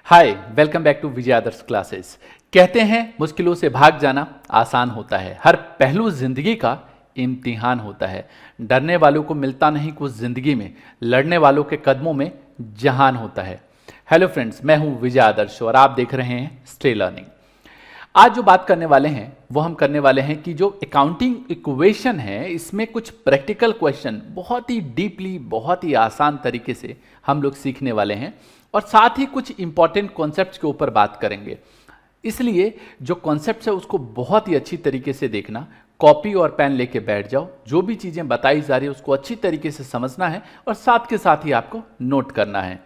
Hi, welcome back to Vijay Adarsh classes. कहते हैं मुश्किलों से भाग जाना आसान होता है। हर पहलू जिंदगी का इम्तिहान होता है। डरने वालों को मिलता नहीं कुछ जिंदगी में, लड़ने वालों के कदमों में जहान होता है। हेलो फ्रेंड्स, मैं हूं विजय आदर्श और आप देख रहे हैं स्टे लर्निंग। आज जो बात करने वाले हैं वो हम करने वाले हैं कि जो अकाउंटिंग इक्वेशन है इसमें कुछ प्रैक्टिकल क्वेश्चन बहुत ही डीपली, बहुत ही आसान तरीके से हम लोग सीखने वाले हैं और साथ ही कुछ इंपॉर्टेंट कॉन्सेप्ट्स के ऊपर बात करेंगे। इसलिए जो कॉन्सेप्ट्स है उसको बहुत ही अच्छी तरीके से देखना, कॉपी और पेन लेके बैठ जाओ, जो भी चीजें बताई जा रही है उसको अच्छी तरीके से समझना है और साथ के साथ ही आपको नोट करना है।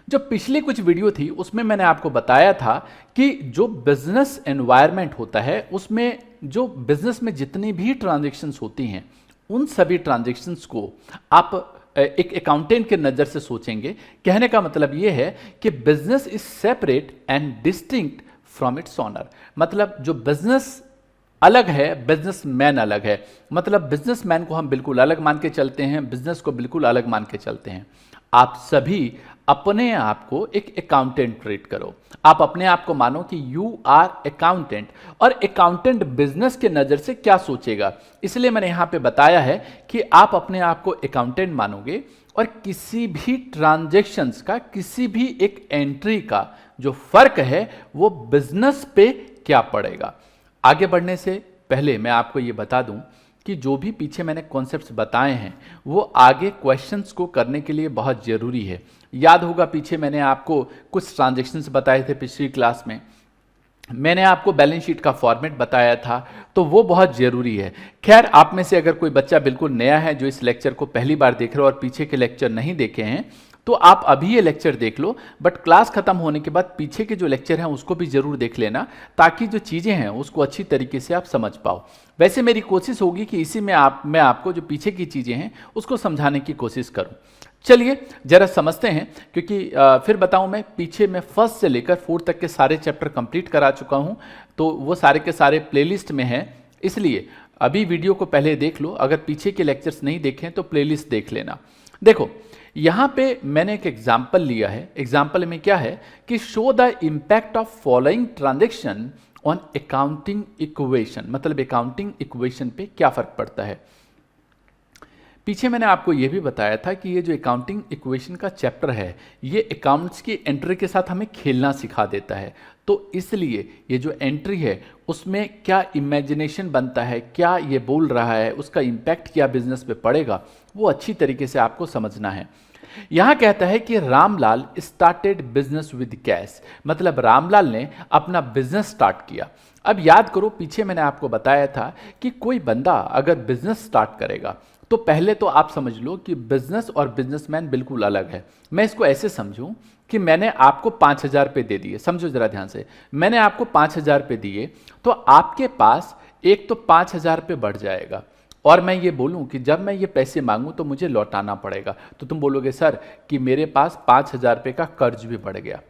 जो पिछली कुछ वीडियो थी उसमें मैंने आपको बताया था कि जो बिजनेस एनवायरनमेंट होता है उसमें जो बिजनेस में जितनी भी ट्रांजैक्शंस होती हैं उन सभी ट्रांजैक्शंस को आप एक अकाउंटेंट के नज़र से सोचेंगे। कहने का मतलब यह है कि business is separate and distinct from its owner. मतलब जो बिजनेस अलग है, बिजनेसमैन अलग है। मतलब बिजनेसमैन को हम बिल्कुल अलग मान के चलते हैं, बिजनेस को बिल्कुल अलग मान के चलते हैं। आप सभी अपने आप को एक अकाउंटेंट ट्रीट करो। आप अपने आप को मानो कि यू आर अकाउंटेंट, और अकाउंटेंट बिजनेस के नज़र से क्या सोचेगा, इसलिए मैंने यहां पे बताया है कि आप अपने आप को अकाउंटेंट मानोगे और किसी भी ट्रांजैक्शंस का, किसी भी एक एंट्री का जो फर्क है वो बिजनेस पे क्या पड़ेगा। आगे बढ़ने से पहले मैं आपको ये बता दूं कि जो भी पीछे मैंने कॉन्सेप्ट्स बताए हैं वो आगे क्वेश्चंस को करने के लिए बहुत ज़रूरी है। याद होगा पीछे मैंने आपको कुछ ट्रांजैक्शंस बताए थे पिछली क्लास में, मैंने आपको बैलेंस शीट का फॉर्मेट बताया था, तो वो बहुत ज़रूरी है। खैर, आप में से अगर कोई बच्चा बिल्कुल नया है जो इस लेक्चर को पहली बार देख रहे हो और पीछे के लेक्चर नहीं देखे हैं तो आप अभी ये लेक्चर देख लो, बट क्लास खत्म होने के बाद पीछे के जो लेक्चर हैं उसको भी जरूर देख लेना ताकि जो चीज़ें हैं उसको अच्छी तरीके से आप समझ पाओ। वैसे मेरी कोशिश होगी कि इसी में मैं आपको जो पीछे की चीज़ें हैं उसको समझाने की कोशिश करूं। चलिए जरा समझते हैं, क्योंकि फिर बताऊं, मैं पीछे में फर्स्ट से लेकर फोर्थ तक के सारे चैप्टर कंप्लीट करा चुका हूं, तो वो सारे के सारे प्लेलिस्ट में हैं। इसलिए अभी वीडियो को पहले देख लो, अगर पीछे के लेक्चर्स नहीं देखें तो प्लेलिस्ट देख लेना। देखो यहां पे मैंने एक एग्जाम्पल लिया है। एग्जाम्पल में क्या है कि show the impact of following transaction on accounting equation. मतलब अकाउंटिंग इक्वेशन पे क्या फर्क पड़ता है। पीछे मैंने आपको यह भी बताया था कि ये जो अकाउंटिंग इक्वेशन का चैप्टर है ये अकाउंट्स की एंट्री के साथ हमें खेलना सिखा देता है। तो इसलिए ये जो एंट्री है उसमें क्या इमेजिनेशन बनता है, क्या ये बोल रहा है, उसका इंपैक्ट क्या बिजनेस पे पड़ेगा, वो अच्छी तरीके से आपको समझना है। यहां कहता है कि Ramlal started business with cash. मतलब रामलाल ने अपना बिजनेस स्टार्ट किया। अब याद करो, पीछे मैंने आपको बताया था कि कोई बंदा अगर बिजनेस स्टार्ट करेगा तो पहले तो आप समझ लो कि बिजनेस और बिजनेसमैन बिल्कुल अलग है। मैं इसको ऐसे समझूं कि मैंने आपको 5,000 रुपये दे दिए। समझो जरा ध्यान से, मैंने आपको 5,000 रुपये दिए तो आपके पास एक तो 5,000 रुपये बढ़ जाएगा, और मैं ये बोलूं कि जब मैं ये पैसे मांगूं तो मुझे लौटाना पड़ेगा, तो तुम बोलोगे सर कि मेरे पास 5,000 रुपये का कर्ज भी बढ़ गया।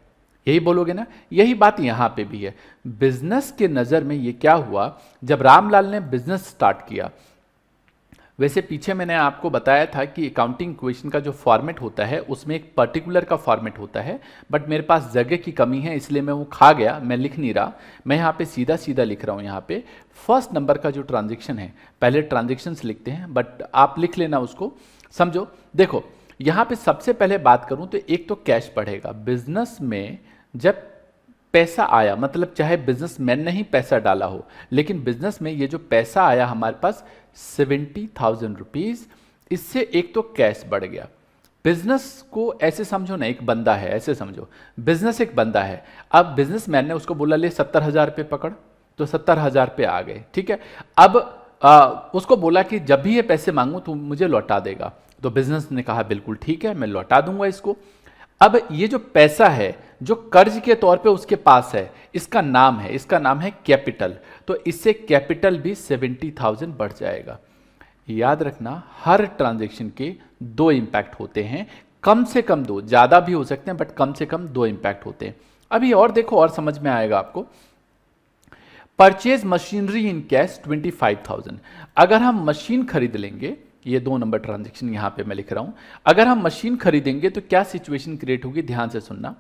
यही बोलोगे ना। यही बात यहां पे भी है। बिजनेस के नज़र में ये क्या हुआ, जब रामलाल ने बिजनेस स्टार्ट किया। वैसे पीछे मैंने आपको बताया था कि अकाउंटिंग इक्वेशन का जो फॉर्मेट होता है उसमें एक पर्टिकुलर का फॉर्मेट होता है, बट मेरे पास जगह की कमी है इसलिए मैं वो खा गया, मैं लिख नहीं रहा। मैं यहाँ पे सीधा सीधा लिख रहा हूँ। यहाँ पे फर्स्ट नंबर का जो ट्रांजेक्शन है, पहले ट्रांजेक्शन्स लिखते हैं बट आप लिख लेना उसको, समझो। देखो यहाँ पे सबसे पहले बात करूँ तो एक तो कैश बढ़ेगा। बिजनेस में जब पैसा आया, मतलब चाहे बिजनेसमैन ने ही पैसा डाला हो, लेकिन बिजनेस में ये जो पैसा आया हमारे पास 70,000 रुपीज, इससे एक तो कैश बढ़ गया। बिजनेस को ऐसे समझो ना, एक बंदा है, ऐसे समझो बिजनेस एक बंदा है। अब बिजनेसमैन ने उसको बोला ले 70,000 रुपये पकड़, तो 70,000 रुपये आ गए, ठीक है। अब उसको बोला कि जब भी ये पैसे मांगू तो मुझे लौटा देगा, तो बिजनेस ने कहा बिल्कुल ठीक है, मैं लौटा दूंगा इसको। अब ये जो पैसा है जो कर्ज के तौर पे उसके पास है, इसका नाम है कैपिटल, तो इससे कैपिटल भी 70,000 बढ़ जाएगा। याद रखना, हर ट्रांजैक्शन के दो इंपैक्ट होते हैं, कम से कम दो, ज्यादा भी हो सकते हैं बट कम से कम दो इंपैक्ट होते हैं। अभी और देखो और समझ में आएगा आपको। Purchase machinery in cash 25,000। अगर हम मशीन खरीद लेंगे, ये 2 नंबर ट्रांजैक्शन यहां पे मैं लिख रहा हूं, अगर हम मशीन खरीदेंगे तो क्या सिचुएशन क्रिएट होगी, ध्यान से सुनना।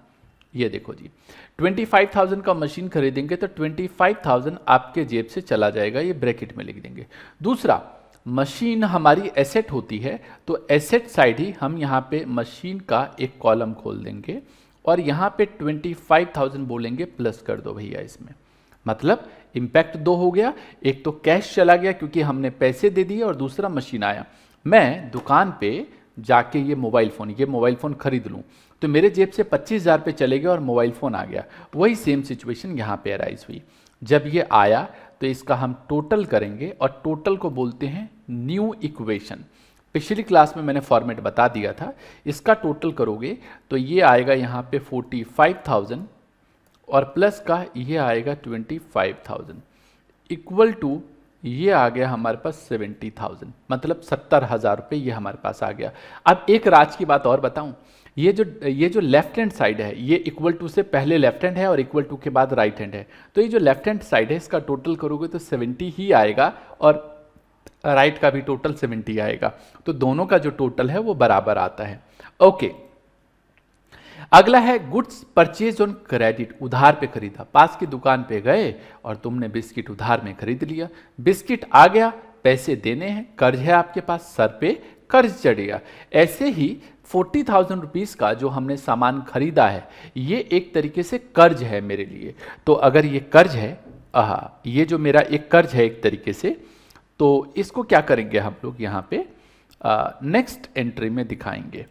ये देखो जी, 25,000 का मशीन खरीदेंगे तो 25,000 आपके जेब से चला जाएगा, ये ब्रैकेट में लिख देंगे। दूसरा, मशीन हमारी एसेट होती है, तो एसेट साइड ही हम यहाँ पे मशीन का एक कॉलम खोल देंगे और यहाँ पे 25,000 बोलेंगे, प्लस कर दो भैया इसमें। मतलब इम्पैक्ट दो हो गया, एक तो कैश चला गया क्योंकि हमने पैसे दे दिए, और दूसरा मशीन आया। मैं दुकान पे जाके ये मोबाइल फ़ोन खरीद लूँ तो मेरे जेब से 25,000 पे चले गए और मोबाइल फ़ोन आ गया। वही सेम सिचुएशन यहाँ पे अराइज हुई। जब ये आया तो इसका हम टोटल करेंगे और टोटल को बोलते हैं न्यू इक्वेशन। पिछली क्लास में मैंने फॉर्मेट बता दिया था। इसका टोटल करोगे तो ये आएगा यहाँ पे 45,000 और प्लस का ये आएगा 25,000 इक्वल टू ये आ गया हमारे पास 70,000, मतलब 70,000 रुपये ये हमारे पास आ गया। अब एक राज की बात और बताऊं, ये जो लेफ्ट हैंड साइड है ये इक्वल टू से पहले लेफ्ट हैंड है और इक्वल टू के बाद राइट हैंड है, तो ये जो लेफ्ट हैंड साइड है इसका टोटल करोगे तो 70 ही आएगा और राइट का भी टोटल 70 आएगा, तो दोनों का जो टोटल है वो बराबर आता है। ओके, अगला है गुड्स परचेज ऑन क्रेडिट, उधार पे खरीदा। पास की दुकान पे गए और तुमने बिस्किट उधार में खरीद लिया, बिस्किट आ गया, पैसे देने हैं, कर्ज है आपके पास, सर पे कर्ज चढ़ गया। ऐसे ही 40,000 रुपीज़ का जो हमने सामान खरीदा है ये एक तरीके से कर्ज है मेरे लिए। तो अगर ये कर्ज है, ये जो मेरा एक कर्ज है एक तरीके से, तो इसको क्या करेंगे हम लोग यहाँ पे नेक्स्ट एंट्री में दिखाएंगे।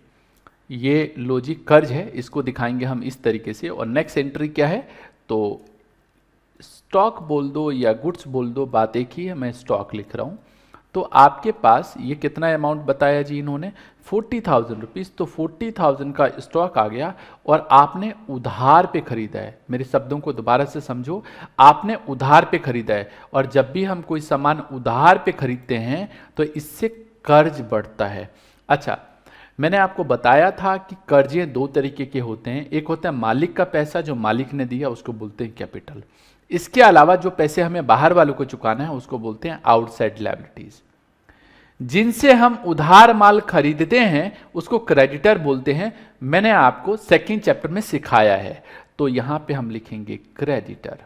ये लॉजिक कर्ज है, इसको दिखाएंगे हम इस तरीके से। और नेक्स्ट एंट्री क्या है, तो स्टॉक बोल दो या गुड्स बोल दो, बात एक ही है, मैं स्टॉक लिख रहा हूँ। तो आपके पास ये कितना अमाउंट बताया जी इन्होंने, 40,000 रुपीज़, तो 40,000 का स्टॉक आ गया और आपने उधार पे खरीदा है। मेरे शब्दों को दोबारा से समझो, आपने उधार पे खरीदा है, और जब भी हम कोई सामान उधार पे खरीदते हैं तो इससे कर्ज बढ़ता है। अच्छा, मैंने आपको बताया था कि कर्जे दो तरीके के होते हैं, एक होता है मालिक का पैसा जो मालिक ने दिया, उसको बोलते हैं कैपिटल। इसके अलावा जो पैसे हमें बाहर वालों को चुकाना है उसको बोलते हैं आउटसाइड लायबिलिटीज। जिनसे हम उधार माल खरीदते हैं उसको क्रेडिटर बोलते हैं। मैंने आपको सेकंड चैप्टर में सिखाया है, तो यहां पे हम लिखेंगे क्रेडिटर।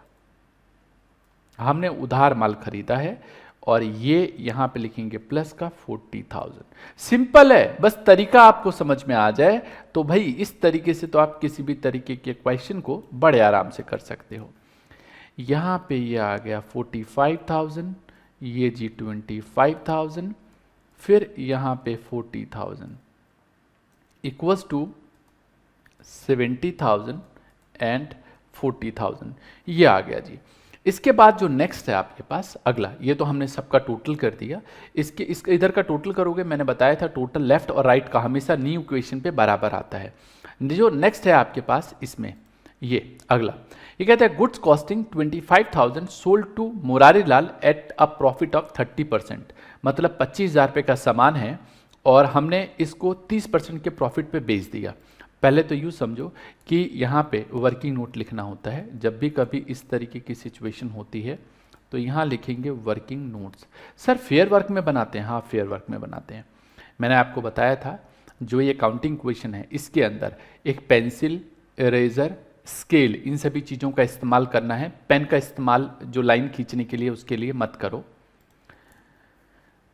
हमने उधार माल खरीदा है और ये यहां पे लिखेंगे प्लस का 40,000। सिंपल है, बस तरीका आपको समझ में आ जाए तो भाई इस तरीके से तो आप किसी भी तरीके के क्वेश्चन को बड़े आराम से कर सकते हो। यहां पे ये आ गया 45,000, ये जी 25,000, फिर यहां पे 40,000 इक्वल्स टू 70,000 एंड 40,000, ये आ गया जी। इसके बाद जो नेक्स्ट है आपके पास अगला, ये तो हमने सबका टोटल कर दिया। इसके इधर का टोटल करोगे, मैंने बताया था टोटल लेफ्ट और राइट का हमेशा न्यू इक्वेशन पे बराबर आता है। जो नेक्स्ट है आपके पास इसमें ये अगला, ये कहता है goods costing 25,000 sold to Murari Lal at a profit of 30%। मतलब 25,000 रुपये का सामान है और हमने इसको 30% के प्रॉफिट पे बेच दिया। पहले तो यूँ समझो कि यहाँ पे वर्किंग नोट लिखना होता है। जब भी कभी इस तरीके की सिचुएशन होती है तो यहाँ लिखेंगे working notes. Sir fair work में बनाते हैं? हाँ, फेयर वर्क में बनाते हैं। मैंने आपको बताया था जो ये काउंटिंग क्वेश्चन है इसके अंदर एक पेंसिल, इरेजर, स्केल, इन सभी चीज़ों का इस्तेमाल करना है। पेन का इस्तेमाल जो लाइन खींचने के लिए उसके लिए मत करो।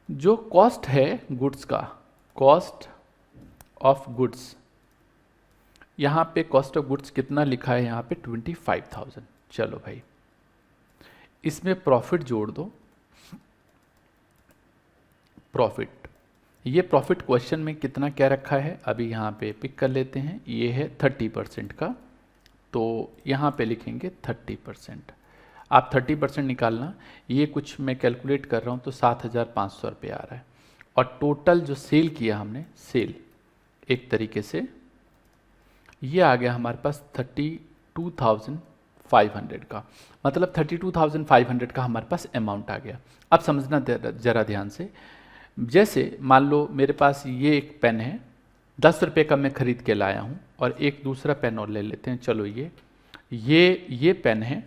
जो कॉस्ट है गुड्स का, कॉस्ट ऑफ गुड्स, यहाँ पे कॉस्ट ऑफ गुड्स कितना लिखा है यहाँ पे 25,000। चलो भाई इसमें प्रॉफिट जोड़ दो। प्रॉफिट, ये प्रॉफिट क्वेश्चन में कितना क्या रखा है अभी यहाँ पे पिक कर लेते हैं। ये है 30% का, तो यहाँ पे लिखेंगे 30%। आप 30% निकालना, ये कुछ मैं कैलकुलेट कर रहा हूँ तो 7,500 रुपये आ रहा है। और टोटल जो सेल किया हमने, सेल एक तरीके से ये आ गया हमारे पास 32,500 का, मतलब 32,500 का हमारे पास अमाउंट आ गया। अब समझना जरा ध्यान से, जैसे मान लो मेरे पास ये एक पेन है, 10 रुपये का मैं खरीद के लाया हूँ, और एक दूसरा पेन और ले लेते हैं। चलो ये पेन है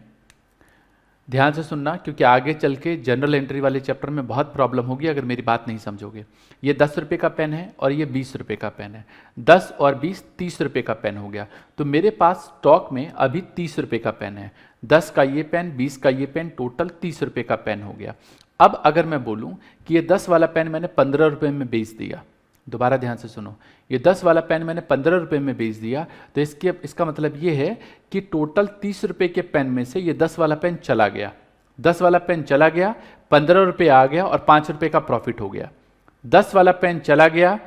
ध्यान से सुनना, क्योंकि आगे चल के जनरल एंट्री वाले चैप्टर में बहुत प्रॉब्लम होगी अगर मेरी बात नहीं समझोगे। ये 10 रुपये का पेन है और ये 20 रुपये का पेन है। 10 और 20 30 रुपये का पेन हो गया। तो मेरे पास स्टॉक में अभी 30 रुपये का पेन है। 10 का ये पेन, 20 का ये पेन, टोटल 30 रुपये का पेन हो गया। अब अगर मैं बोलूँ कि ये 10 वाला पेन मैंने 15 रुपये में बेच दिया, दोबारा ध्यान से सुनो, ये 10 वाला पेन मैंने 15 रुपये में बेच दिया, तो इसका मतलब ये है कि टोटल 30 रुपये के पेन में से ये 10 वाला पेन चला गया। 10 वाला पेन चला गया, 15 रुपये आ गया और 5 रुपये का प्रॉफिट हो गया। 10 वाला पेन चला गया,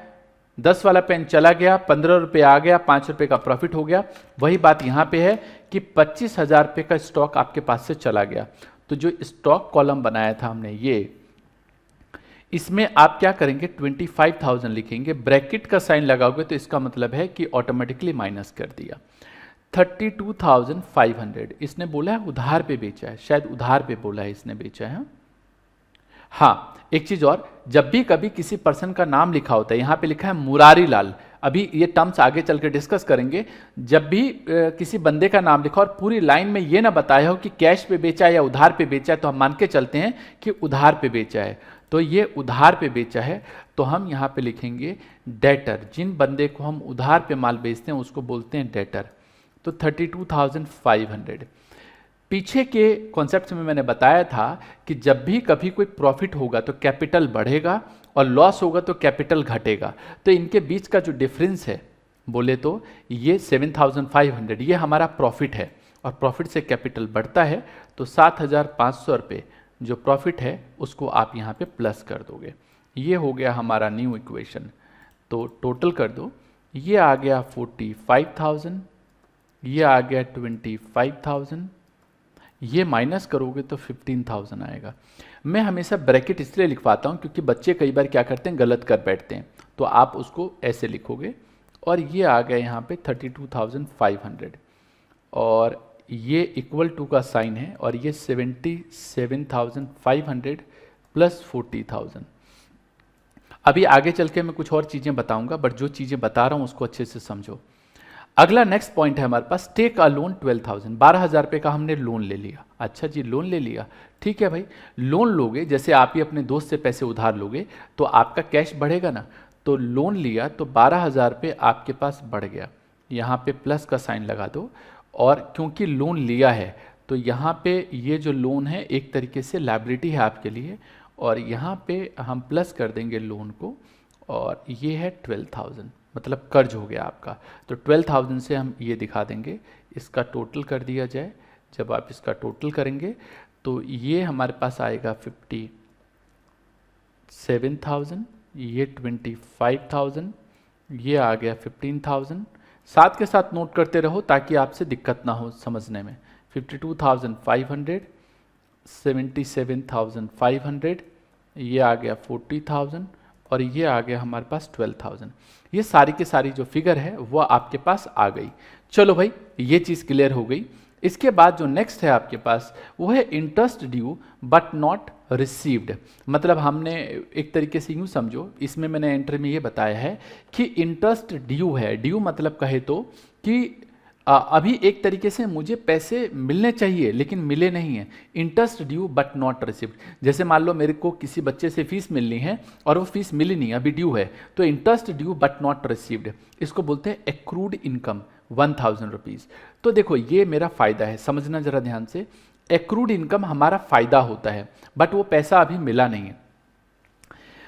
10 वाला पेन चला गया, 15 रुपये आ गया, 5 रुपये का प्रॉफिट हो गया। वही बात यहाँ पे है कि 25,000 रुपये का स्टॉक आपके पास से चला गया। तो जो स्टॉक कॉलम बनाया था हमने ये, इसमें आप क्या करेंगे, 25,000 लिखेंगे, ब्रैकेट का साइन लगाओगे तो इसका मतलब है कि ऑटोमेटिकली माइनस कर दिया। 32,500 इसने बोला है उधार पे बेचा है, शायद उधार पे बोला है इसने बेचा है। हाँ, एक चीज और, जब भी कभी किसी पर्सन का नाम लिखा होता है, यहां पे लिखा है मुरारी लाल, अभी ये टर्म्स आगे चल के डिस्कस करेंगे। जब भी किसी बंदे का नाम लिखा और पूरी लाइन में ये ना बताया हो कि कैश पे बेचा है या उधार पे बेचा है, तो हम मान के चलते हैं कि उधार पे बेचा है। तो ये उधार पे बेचा है, तो हम यहाँ पे लिखेंगे डेटर। जिन बंदे को हम उधार पे माल बेचते हैं उसको बोलते हैं डेटर। तो 32,500। पीछे के कॉन्सेप्ट में मैंने बताया था कि जब भी कभी कोई प्रॉफिट होगा तो कैपिटल बढ़ेगा और लॉस होगा तो कैपिटल घटेगा। तो इनके बीच का जो डिफरेंस है बोले तो ये 7,500, ये हमारा प्रॉफिट है और प्रॉफिट से कैपिटल बढ़ता है, तो 7,500 रुपये जो प्रॉफिट है उसको आप यहाँ पे प्लस कर दोगे। ये हो गया हमारा न्यू इक्वेशन। तो टोटल कर दो, ये आ गया 45,000, ये आ गया 25,000, ये माइनस करोगे तो 15,000 आएगा। मैं हमेशा ब्रैकेट इसलिए लिखवाता हूँ क्योंकि बच्चे कई बार क्या करते हैं, गलत कर बैठते हैं। तो आप उसको ऐसे लिखोगे और ये आ गया यहाँ पे 32,500 और ये इक्वल टू का साइन है और ये 77,500 प्लस 40,000। अभी आगे चल के मैं कुछ और चीज़ें बताऊंगा, बट जो चीज़ें बता रहा हूँ उसको अच्छे से समझो। अगला नेक्स्ट पॉइंट है हमारे पास, टेक अ लोन 12,000, 12,000 रुपये का हमने लोन ले लिया। अच्छा जी, लोन ले लिया, ठीक है भाई। लोन लोगे, जैसे आप ही अपने दोस्त से पैसे उधार लोगे तो आपका कैश बढ़ेगा ना। तो लोन लिया तो 12,000 रुपये आपके पास बढ़ गया, यहाँ पे प्लस का साइन लगा दो। और क्योंकि लोन लिया है तो यहाँ पे ये जो लोन है एक तरीके से लायबिलिटी है आपके लिए, और यहाँ पे हम प्लस कर देंगे लोन को, और ये है 12,000, मतलब कर्ज हो गया आपका। तो 12,000 से हम ये दिखा देंगे, इसका टोटल कर दिया जाए। जब आप इसका टोटल करेंगे तो ये हमारे पास आएगा 57,000, ये 25,000, ये आ गया 15,000। साथ के साथ नोट करते रहो ताकि आपसे दिक्कत ना हो समझने में। 52,500, 77,500, ये आ गया 40,000 और ये आ गया हमारे पास 12,000। ये सारी की सारी जो फिगर है वो आपके पास आ गई। चलो भाई, ये चीज़ क्लियर हो गई। इसके बाद जो नेक्स्ट है आपके पास वो है interest due but not received. मतलब हमने एक तरीके से यूँ समझो, इसमें मैंने एंट्री में ये बताया है कि इंटरेस्ट ड्यू है। ड्यू मतलब कहे तो कि अभी एक तरीके से मुझे पैसे मिलने चाहिए लेकिन मिले नहीं हैं। Interest due but not received. जैसे मान लो मेरे को किसी बच्चे से फीस मिलनी है और वो फीस मिली नहीं, अभी ड्यू है, तो interest due but not received, इसको बोलते हैं एक्रूड इनकम 1,000 रुपीज़। तो देखो ये मेरा फ़ायदा है, समझना ज़रा ध्यान से। एक्रूड इनकम हमारा फ़ायदा होता है, बट वो पैसा अभी मिला नहीं है।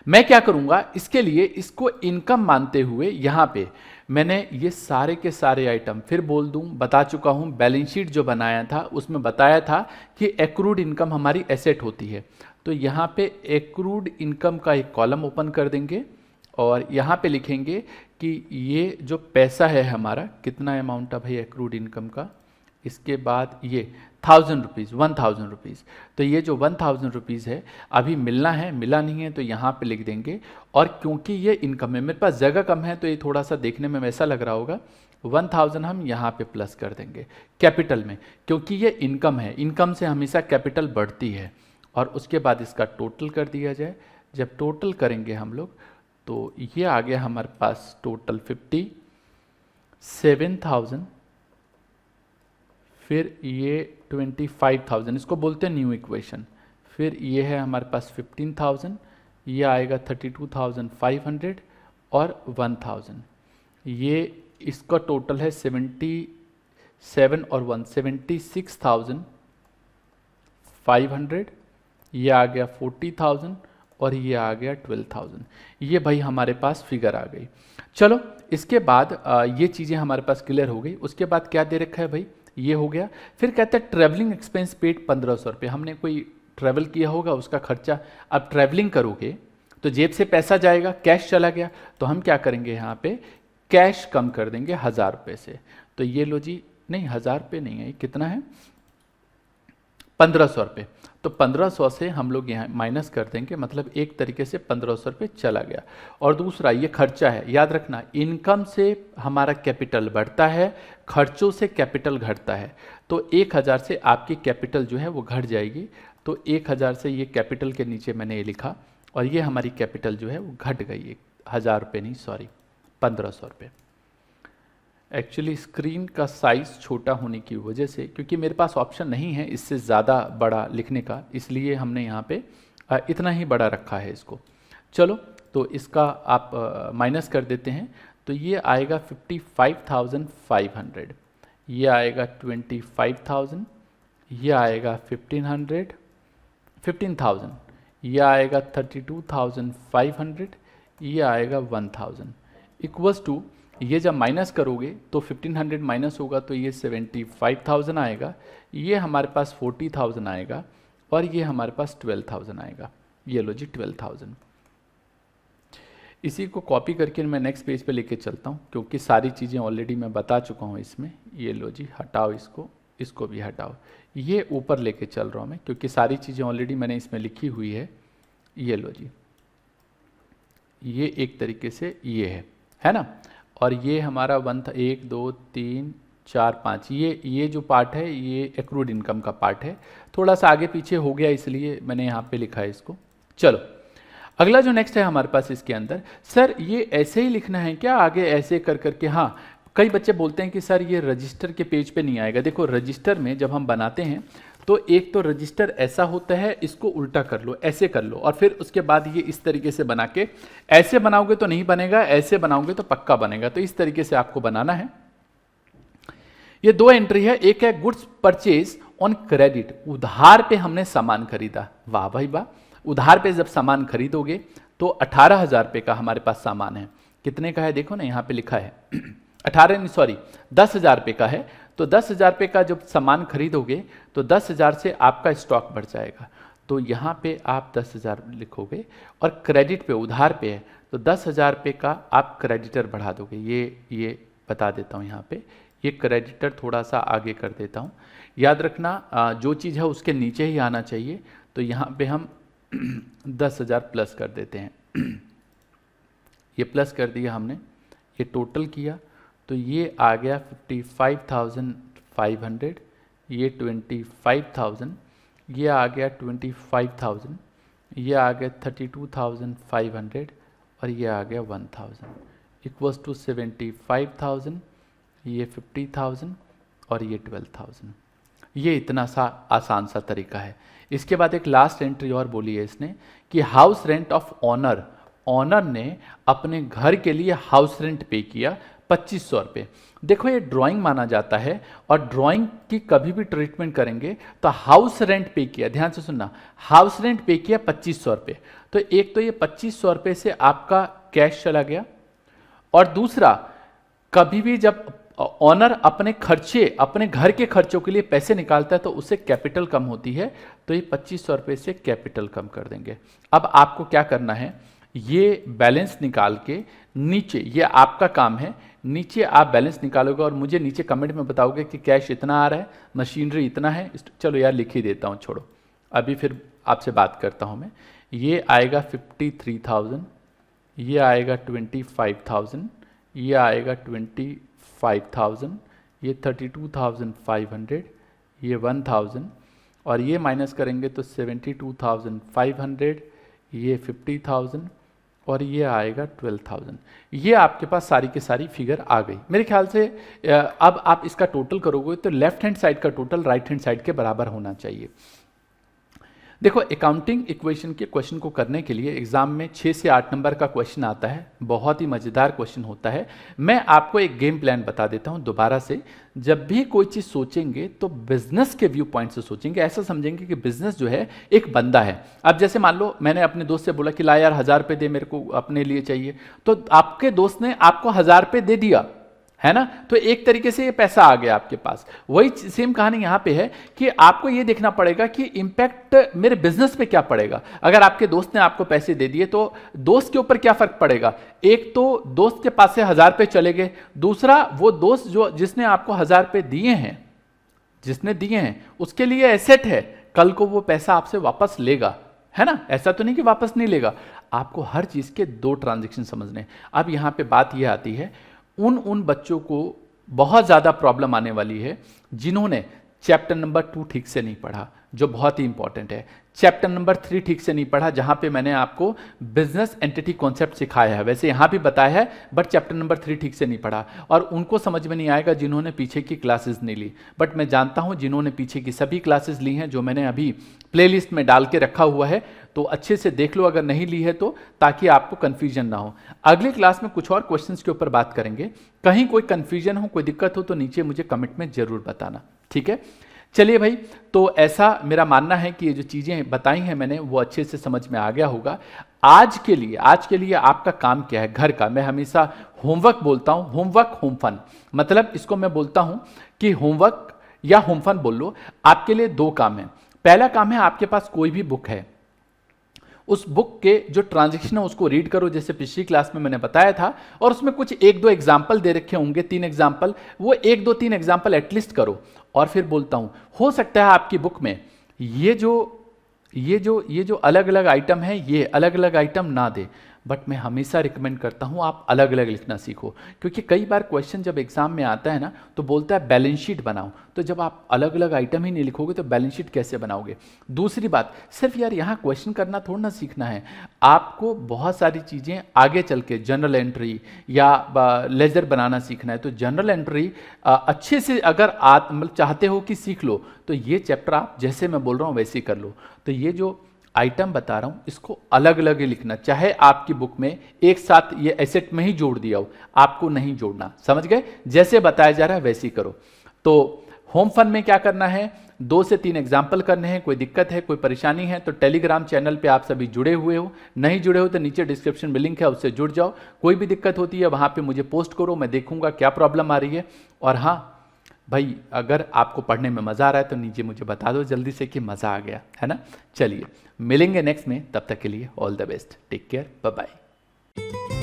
मैं क्या करूँगा, इसके लिए इसको इनकम मानते हुए यहाँ पे मैंने ये सारे के सारे आइटम फिर बोल दूं, बता चुका हूं। बैलेंस शीट जो बनाया था उसमें बताया था कि एक्रूड इनकम हमारी एसेट होती है। तो यहाँ पे एक्रूड इनकम का एक कॉलम ओपन कर देंगे और यहाँ पे लिखेंगे कि ये जो पैसा है हमारा, कितना अमाउंट है भाई एक्रूड इनकम का, इसके बाद ये 1,000 रुपीज़, 1,000 रुपीज़। तो ये जो 1,000 रुपीज़ है अभी मिलना है, मिला नहीं है, तो यहाँ पे लिख देंगे। और क्योंकि ये इनकम है, मेरे पास जगह कम है तो ये थोड़ा सा देखने में वैसा लग रहा होगा, 1,000 हम यहाँ पे प्लस कर देंगे कैपिटल में, क्योंकि ये इनकम है। इनकम से हमेशा कैपिटल बढ़ती है। और उसके बाद इसका टोटल कर दिया जाए। जब टोटल करेंगे हम लोग तो ये आ गया हमारे पास टोटल 57,500 फिर ये 25,000, इसको बोलते हैं न्यू इक्वेशन। फिर ये है हमारे पास 15,000, ये आएगा 32,500 और 1,000। ये इसका टोटल है 77 और 76,500। ये आ गया 40,000 और ये आ गया 12,000। ये भाई हमारे पास फिगर आ गई। चलो इसके बाद ये चीज़ें हमारे पास क्लियर हो गई। उसके बाद क्या दे रखा है भाई, ये हो गया। फिर कहते हैं ट्रैवलिंग एक्सपेंस पेड 1,500 रुपये। हमने कोई ट्रैवल किया होगा उसका खर्चा, अब ट्रैवलिंग करोगे तो जेब से पैसा जाएगा, कैश चला गया, तो हम क्या करेंगे यहाँ पे कैश कम कर देंगे 1,000 रुपये से। तो ये लो जी, नहीं 1,000 रुपये नहीं है, कितना है 1,500 रुपये। तो 1,500 से हम लोग यहाँ माइनस कर देंगे, मतलब एक तरीके से 1,500 रुपये चला गया। और दूसरा ये खर्चा है, याद रखना इनकम से हमारा कैपिटल बढ़ता है, खर्चों से कैपिटल घटता है। तो 1,000 से आपकी कैपिटल जो है वो घट जाएगी। तो 1,000 से ये कैपिटल के नीचे मैंने ये लिखा और ये हमारी कैपिटल जो है वो घट गई, 1,000 रुपये नहीं, सॉरी 1,500 रुपये। एक्चुअली स्क्रीन का साइज़ छोटा होने की वजह से, क्योंकि मेरे पास ऑप्शन नहीं है इससे ज़्यादा बड़ा लिखने का, इसलिए हमने यहाँ पे इतना ही बड़ा रखा है इसको। चलो तो इसका आप माइनस कर देते हैं, तो ये आएगा 55,500, ये आएगा 25,000, ये आएगा 15,000, ये आएगा 32,500, ये आएगा 1,000 इक्वल्स टू, ये जब माइनस करोगे तो 1500 माइनस होगा तो ये 75,000 आएगा, ये हमारे पास 40,000 आएगा और ये हमारे पास 12,000 आएगा। ये लो जी 12,000। इसी को कॉपी करके मैं नेक्स्ट पेज पे लेके चलता हूँ, क्योंकि सारी चीज़ें ऑलरेडी मैं बता चुका हूँ इसमें। ये लो जी, हटाओ इसको, इसको भी हटाओ, ये ऊपर लेके चल रहा हूँ मैं, क्योंकि सारी चीज़ें ऑलरेडी मैंने इसमें लिखी हुई है। ये लो जी, ये एक तरीके से ये है ना। और ये हमारा 1 2 3 4 5, ये जो पार्ट है ये एक्रूड इनकम का पार्ट है, थोड़ा सा आगे पीछे हो गया इसलिए मैंने यहाँ पे लिखा है इसको। चलो अगला जो नेक्स्ट है हमारे पास इसके अंदर, सर ये ऐसे ही लिखना है क्या आगे ऐसे कर करके? हाँ, कई बच्चे बोलते हैं कि सर ये रजिस्टर के पेज पे नहीं आएगा। देखो रजिस्टर में जब हम बनाते हैं तो एक तो रजिस्टर ऐसा होता है, इसको उल्टा कर लो, ऐसे कर लो, और फिर उसके बाद ये इस तरीके से बना के, ऐसे बनाओगे तो नहीं बनेगा, ऐसे बनाओगे तो पक्का बनेगा। तो इस तरीके से आपको बनाना है। ये दो एंट्री है, एक है गुड्स परचेज ऑन क्रेडिट, उधार पे हमने सामान खरीदा। वाह भाई वाह, उधार पे जब सामान खरीदोगे तो 18,000 रुपये का हमारे पास सामान है। कितने का है देखो ना, यहाँ पे लिखा है 10,000 रुपये का है। तो 10,000 रुपये का जब सामान खरीदोगे तो 10,000 से आपका स्टॉक बढ़ जाएगा। तो यहाँ पे आप 10,000 लिखोगे और क्रेडिट पे, उधार पे है तो 10,000 रुपये का आप क्रेडिटर बढ़ा दोगे। ये बता देता हूँ यहाँ पे, ये क्रेडिटर थोड़ा सा आगे कर देता हूँ। याद रखना जो चीज़ है उसके नीचे ही आना चाहिए। तो यहाँ पे हम 10,000 प्लस कर देते हैं। ये प्लस कर दिया हमने, ये टोटल किया तो ये आ गया 55,500, ये 25,000, ये आ गया 25,000, ये आ गया 32,500 और ये आ गया 1,000 इक्वल्स टू 75,000, ये 50,000 और ये 12,000। ये इतना सा आसान सा तरीका है। इसके बाद एक लास्ट एंट्री और बोली है इसने कि house rent of owner, owner ने अपने घर के लिए हाउस रेंट पे किया 2,500 रुपये। देखो ये ड्राइंग माना जाता है और ड्राइंग की कभी भी ट्रीटमेंट करेंगे तो हाउस रेंट पे किया, ध्यान से सुनना, हाउस रेंट पे किया 2,500 रुपये। तो एक तो ये 2,500 रुपये से आपका कैश चला गया, और दूसरा कभी भी जब ऑनर अपने खर्चे, अपने घर के खर्चों के लिए पैसे निकालता है तो उससे कैपिटल कम होती है। तो ये 2,500 रुपये से कैपिटल कम कर देंगे। अब आपको क्या करना है, ये बैलेंस निकाल के नीचे, ये आपका काम है, नीचे आप बैलेंस निकालोगे और मुझे नीचे कमेंट में बताओगे कि कैश इतना आ रहा है, मशीनरी इतना है। चलो यार लिख ही देता हूँ, छोड़ो अभी फिर आपसे बात करता हूँ मैं। ये आएगा 53,000, ये आएगा 25,000, ये आएगा 25,000, ये 32,500, ये 1,000 और ये माइनस करेंगे तो 72,500, ये 50,000 और ये आएगा 12,000। ये आपके पास सारी की सारी फिगर आ गई मेरे ख्याल से। अब आप इसका टोटल करोगे तो लेफ्ट हैंड साइड का टोटल राइट हैंड साइड के बराबर होना चाहिए। देखो, अकाउंटिंग इक्वेशन के क्वेश्चन को करने के लिए एग्जाम में 6 से 8 नंबर का क्वेश्चन आता है, बहुत ही मज़ेदार क्वेश्चन होता है। मैं आपको एक गेम प्लान बता देता हूं दोबारा से। जब भी कोई चीज़ सोचेंगे तो बिजनेस के व्यू पॉइंट से सोचेंगे। ऐसा समझेंगे कि बिजनेस जो है एक बंदा है। अब जैसे मान लो मैंने अपने दोस्त से बोला कि ला यार 1000 रुपये दे, मेरे को अपने लिए चाहिए, तो आपके दोस्त ने आपको 1000 रुपये दे दिया, है ना। तो एक तरीके से ये पैसा आ गया आपके पास। वही सेम कहानी यहां पे है कि आपको ये देखना पड़ेगा कि इंपैक्ट मेरे बिजनेस पे क्या पड़ेगा। अगर आपके दोस्त ने आपको पैसे दे दिए तो दोस्त के ऊपर क्या फर्क पड़ेगा। एक तो दोस्त के पास से 1000 रुपये चले गए, दूसरा वो दोस्त जो जिसने आपको 1000 रुपये दिए हैं, जिसने दिए हैं उसके लिए एसेट है, कल को वो पैसा आपसे वापस लेगा, है ना। ऐसा तो नहीं कि वापस नहीं लेगा। आपको हर चीज के 2 ट्रांजेक्शन समझने। अब यहां पे बात यह आती है, उन बच्चों को बहुत ज़्यादा प्रॉब्लम आने वाली है जिन्होंने चैप्टर नंबर 2 ठीक से नहीं पढ़ा, जो बहुत ही इंपॉर्टेंट है। चैप्टर नंबर 3 ठीक से नहीं पढ़ा, जहां पे मैंने आपको बिजनेस एंटिटी कॉन्सेप्ट सिखाया है, वैसे यहां भी बताया है, बट चैप्टर नंबर 3 ठीक से नहीं पढ़ा। और उनको समझ में नहीं आएगा जिन्होंने पीछे की क्लासेस नहीं ली। बट मैं जानता हूं जिन्होंने पीछे की सभी क्लासेस ली हैं, जो मैंने अभी प्लेलिस्ट में डाल के रखा हुआ है, तो अच्छे से देख लो अगर नहीं ली है तो, ताकि आपको कंफ्यूजन ना हो। अगली क्लास में कुछ और क्वेश्चंस के ऊपर बात करेंगे। कहीं कोई कंफ्यूजन हो, कोई दिक्कत हो तो नीचे मुझे कमेंट में जरूर बताना, ठीक है। चलिए भाई, तो ऐसा मेरा मानना है कि ये जो चीजें बताई हैं मैंने वो अच्छे से समझ में आ गया होगा। आज के लिए आपका काम क्या है घर का। मैं हमेशा होमवर्क बोलता हूं, होमवर्क होम फन, मतलब इसको मैं बोलता हूं कि होमवर्क या होम फन बोल लो। आपके लिए 2 काम है। पहला काम है, आपके पास कोई भी बुक है, उस बुक के जो ट्रांजैक्शन है उसको रीड करो, जैसे पिछली क्लास में मैंने बताया था, और उसमें कुछ 1-2 एग्जाम्पल दे रखे होंगे, 3 एग्जाम्पल, वो 1-2-3 एग्जाम्पल एटलीस्ट करो। और फिर बोलता हूं, हो सकता है आपकी बुक में ये जो अलग अलग आइटम है, ये अलग अलग आइटम ना दे, बट मैं हमेशा रिकमेंड करता हूं आप अलग अलग लिखना सीखो। क्योंकि कई बार क्वेश्चन जब एग्जाम में आता है ना, तो बोलता है बैलेंस शीट बनाओ, तो जब आप अलग अलग आइटम ही नहीं लिखोगे तो बैलेंस शीट कैसे बनाओगे। दूसरी बात, सिर्फ यार यहाँ क्वेश्चन करना थोड़ा ना सीखना है, आपको बहुत सारी चीज़ें आगे चल के जनरल एंट्री या लेजर बनाना सीखना है। तो जनरल एंट्री अच्छे से अगर आप मतलब चाहते हो कि सीख लो, तो ये चैप्टर आप जैसे मैं बोल रहा हूँ वैसे ही कर लो। तो ये जो आइटम बता रहा हूं इसको अलग अलग ही लिखना, चाहे आपकी बुक में एक साथ ये एसेट में ही जोड़ दिया हो, आपको नहीं जोड़ना, समझ गए। जैसे बताया जा रहा है वैसे ही करो। तो होम फन में क्या करना है, 2 से 3 एग्जाम्पल करने हैं। कोई दिक्कत है, कोई परेशानी है तो टेलीग्राम चैनल पे आप सभी जुड़े हुए हो, नहीं जुड़े हो तो नीचे डिस्क्रिप्शन में लिंक है, उससे जुड़ जाओ। कोई भी दिक्कत होती है वहां पे मुझे पोस्ट करो, मैं देखूंगा क्या प्रॉब्लम आ रही है। और हाँ भाई, अगर आपको पढ़ने में मज़ा आ रहा है तो नीचे मुझे बता दो जल्दी से कि मज़ा आ गया, है ना। चलिए मिलेंगे नेक्स्ट में, तब तक के लिए all the best, take care, bye bye.